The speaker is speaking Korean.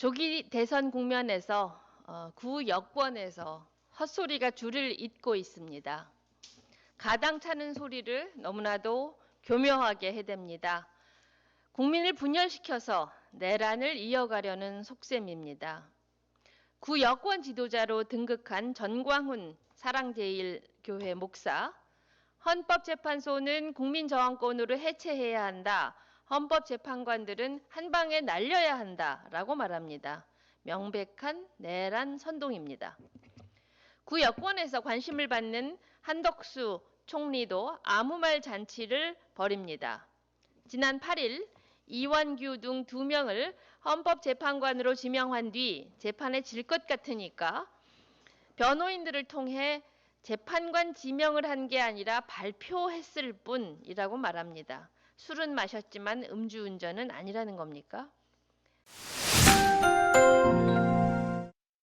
조기 대선 국면에서 구 여권에서 헛소리가 줄을 잇고 있습니다. 가당차는 소리를 너무나도 교묘하게 해댑니다. 국민을 분열시켜서 내란을 이어가려는 속셈입니다. 구 여권 지도자로 등극한 전광훈 사랑제일교회 목사, 헌법재판소는 국민저항권으로 해체해야 한다. 헌법재판관들은 한 방에 날려야 한다라고 말합니다. 명백한 내란 선동입니다. 구 여권에서 관심을 받는 한덕수 총리도 아무 말 잔치를 벌입니다. 지난 8일 이완규 등 2명을 헌법재판관으로 지명한 뒤 재판에 질 것 같으니까 변호인들을 통해 재판관 지명을 한 게 아니라 발표했을 뿐이라고 말합니다. 술은 마셨지만 음주운전은 아니라는 겁니까?